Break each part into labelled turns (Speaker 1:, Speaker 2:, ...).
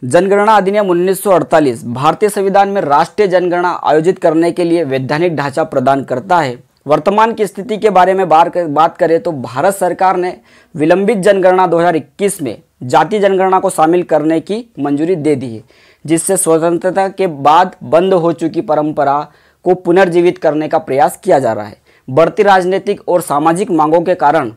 Speaker 1: जनगणना अधिनियम 1948 भारतीय संविधान में राष्ट्रीय जनगणना आयोजित करने के लिए वैधानिक ढांचा प्रदान करता है। वर्तमान की स्थिति के बारे में बात करें तो भारत सरकार ने विलंबित जनगणना 2021 में जातीय जनगणना को शामिल करने की मंजूरी दे दी है, जिससे स्वतंत्रता के बाद बंद हो चुकी परंपरा को पुनर्जीवित करने का प्रयास किया जा रहा है। बढ़ती राजनीतिक और सामाजिक मांगों के कारण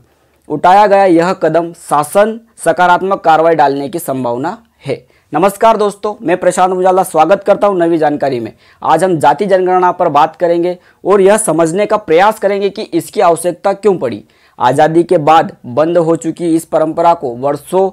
Speaker 1: उठाया गया यह कदम शासन सकारात्मक कार्रवाई डालने की संभावना है। नमस्कार दोस्तों, मैं प्रशांत मुजाला स्वागत करता हूं नवी जानकारी में। आज हम जाति जनगणना पर बात करेंगे और यह समझने का प्रयास करेंगे कि इसकी आवश्यकता क्यों पड़ी। आज़ादी के बाद बंद हो चुकी इस परंपरा को वर्षों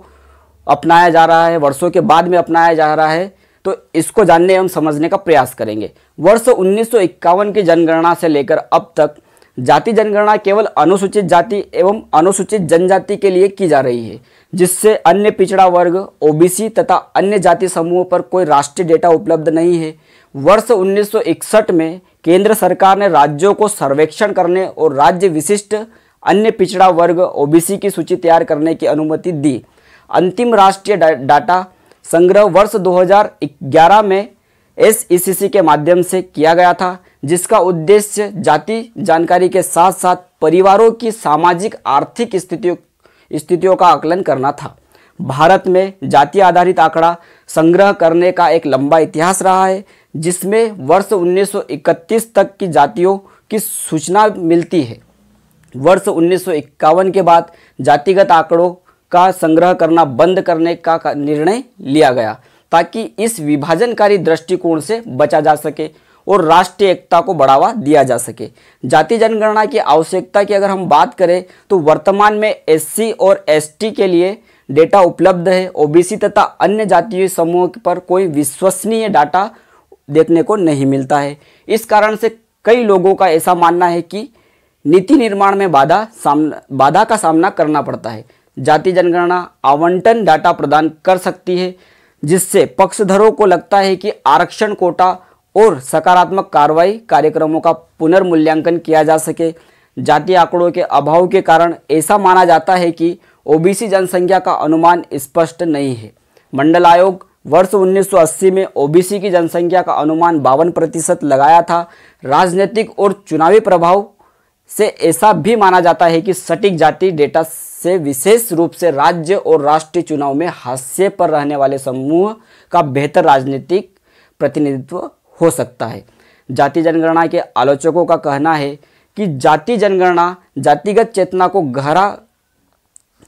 Speaker 1: अपनाया जा रहा है, वर्षों के बाद में अपनाया जा रहा है, तो इसको जानने एवं समझने का प्रयास करेंगे। वर्ष 1951 की जनगणना से लेकर अब तक जाति जनगणना केवल अनुसूचित जाति एवं अनुसूचित जनजाति के लिए की जा रही है, जिससे अन्य पिछड़ा वर्ग, ओबीसी तथा अन्य जाति समूहों पर कोई राष्ट्रीय डेटा उपलब्ध नहीं है। वर्ष 1961 में केंद्र सरकार ने राज्यों को सर्वेक्षण करने और राज्य विशिष्ट अन्य पिछड़ा वर्ग ओबीसी की सूची तैयार करने की अनुमति दी। अंतिम राष्ट्रीय डाटा संग्रह वर्ष 2011 में SECC के माध्यम से किया गया था, जिसका उद्देश्य जाति जानकारी के साथ साथ परिवारों की सामाजिक आर्थिक स्थितियों का आकलन करना था। भारत में जाति आधारित आंकड़ा संग्रह करने का एक लंबा इतिहास रहा है, जिसमें वर्ष 1931 तक की जातियों की सूचना मिलती है। वर्ष 1951 के बाद जातिगत आंकड़ों का संग्रह करना बंद करने का निर्णय लिया गया, ताकि इस विभाजनकारी दृष्टिकोण से बचा जा सके और राष्ट्रीय एकता को बढ़ावा दिया जा सके। जाति जनगणना की आवश्यकता की अगर हम बात करें तो वर्तमान में SC और ST के लिए डेटा उपलब्ध है। ओबीसी तथा अन्य जातीय समूह पर कोई विश्वसनीय डाटा देखने को नहीं मिलता है। इस कारण से कई लोगों का ऐसा मानना है कि नीति निर्माण में बाधा का सामना करना पड़ता है। जाति जनगणना आवंटन डाटा प्रदान कर सकती है, जिससे पक्षधरों को लगता है कि आरक्षण कोटा और सकारात्मक कार्रवाई कार्यक्रमों का पुनर्मूल्यांकन किया जा सके। जाति आंकड़ों के अभाव के कारण ऐसा माना जाता है कि ओबीसी जनसंख्या का अनुमान स्पष्ट नहीं है। मंडल आयोग वर्ष 1980 में ओबीसी की जनसंख्या का अनुमान 52% लगाया था। राजनीतिक और चुनावी प्रभाव से ऐसा भी माना जाता है कि सटीक जाति डेटा से विशेष रूप से राज्य और राष्ट्रीय चुनाव में हाशिए पर रहने वाले समूह का बेहतर राजनीतिक प्रतिनिधित्व हो सकता है। जाति जनगणना के आलोचकों का कहना है कि जाति जनगणना जातिगत चेतना को गहरा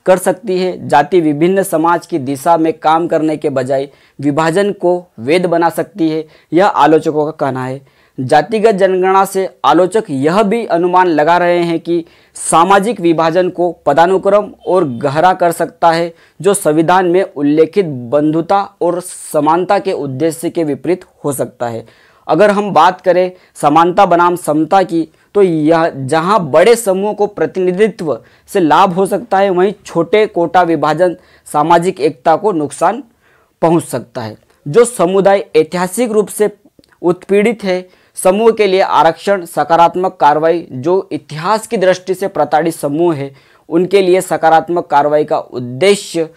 Speaker 1: कर सकती है। जाति विभिन्न समाज की दिशा में काम करने के बजाय विभाजन को वैध बना सकती है, यह आलोचकों का कहना है। जातिगत जनगणना से आलोचक यह भी अनुमान लगा रहे हैं कि सामाजिक विभाजन को पदानुक्रम और गहरा कर सकता है, जो संविधान में उल्लेखित बंधुता और समानता के उद्देश्य के विपरीत हो सकता है। अगर हम बात करें समानता बनाम समता की, तो यह जहां बड़े समूह को प्रतिनिधित्व से लाभ हो सकता है, वहीं छोटे कोटा विभाजन सामाजिक एकता को नुकसान पहुंच सकता है। जो समुदाय ऐतिहासिक रूप से उत्पीड़ित है, समूह के लिए आरक्षण सकारात्मक कार्रवाई, जो इतिहास की दृष्टि से प्रताड़ित समूह है, उनके लिए सकारात्मक कार्रवाई का उद्देश्य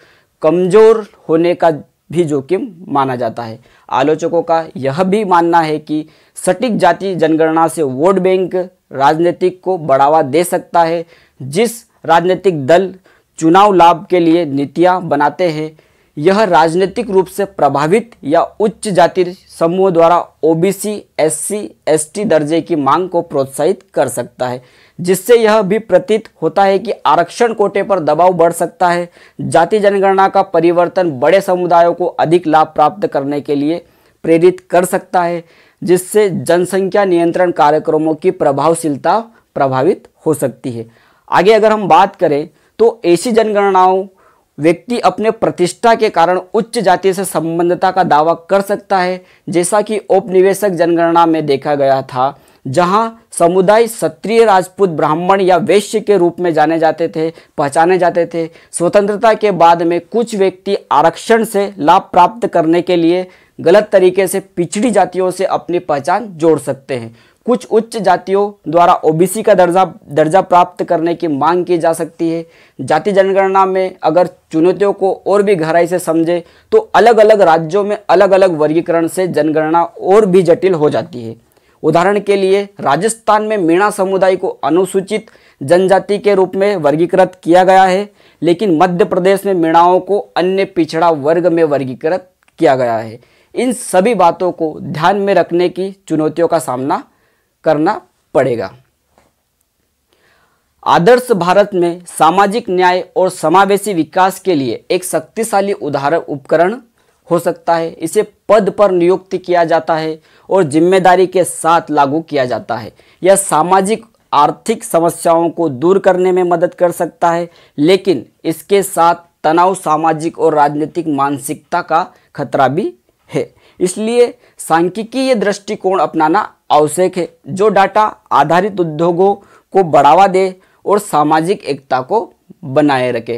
Speaker 1: कमजोर होने का भी जोखिम माना जाता है। आलोचकों का यह भी मानना है कि सटीक जाति जनगणना से वोट बैंक राजनीतिक को बढ़ावा दे सकता है। जिस राजनीतिक दल चुनाव लाभ के लिए नीतियां बनाते हैं, यह राजनीतिक रूप से प्रभावित या उच्च जाति समूह द्वारा ओबीसी, SC, ST दर्जे की मांग को प्रोत्साहित कर सकता है, जिससे यह भी प्रतीत होता है कि आरक्षण कोटे पर दबाव बढ़ सकता है। जाति जनगणना का परिवर्तन बड़े समुदायों को अधिक लाभ प्राप्त करने के लिए प्रेरित कर सकता है, जिससे जनसंख्या नियंत्रण कार्यक्रमों की प्रभावशीलता प्रभावित हो सकती है। आगे अगर हम बात करें तो ऐसी जनगणनाओं व्यक्ति अपने प्रतिष्ठा के कारण उच्च जाति से संबद्धता का दावा कर सकता है, जैसा कि औपनिवेशिक जनगणना में देखा गया था, जहां समुदाय क्षत्रिय, राजपूत, ब्राह्मण या वैश्य के रूप में पहचाने जाते थे। स्वतंत्रता के बाद में कुछ व्यक्ति आरक्षण से लाभ प्राप्त करने के लिए गलत तरीके से पिछड़ी जातियों से अपनी पहचान जोड़ सकते हैं। कुछ उच्च जातियों द्वारा ओबीसी का दर्जा प्राप्त करने की मांग की जा सकती है। जाति जनगणना में अगर चुनौतियों को और भी गहराई से समझे तो अलग अलग राज्यों में अलग अलग वर्गीकरण से जनगणना और भी जटिल हो जाती है। उदाहरण के लिए राजस्थान में मीणा समुदाय को अनुसूचित जनजाति के रूप में वर्गीकृत किया गया है, लेकिन मध्य प्रदेश में मीणाओं को अन्य पिछड़ा वर्ग में वर्गीकृत किया गया है। इन सभी बातों को ध्यान में रखने की चुनौतियों का सामना करना पड़ेगा। आदर्श भारत में सामाजिक न्याय और समावेशी विकास के लिए एक शक्तिशाली उदाहरण उपकरण हो सकता है। इसे पद पर नियुक्त किया जाता है और जिम्मेदारी के साथ लागू किया जाता है। यह सामाजिक आर्थिक समस्याओं को दूर करने में मदद कर सकता है, लेकिन इसके साथ तनाव, सामाजिक और राजनीतिक मानसिकता का खतरा भी है। इसलिए सांख्यिकीय दृष्टिकोण अपनाना आवश्यक है, जो डाटा आधारित उद्योगों को बढ़ावा दे और सामाजिक एकता को बनाए रखे।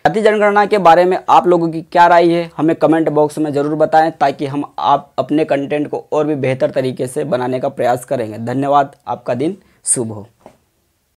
Speaker 1: जाति जनगणना के बारे में आप लोगों की क्या राय है, हमें कमेंट बॉक्स में ज़रूर बताएं, ताकि हम आप अपने कंटेंट को और भी बेहतर तरीके से बनाने का प्रयास करेंगे। धन्यवाद। आपका दिन शुभ हो।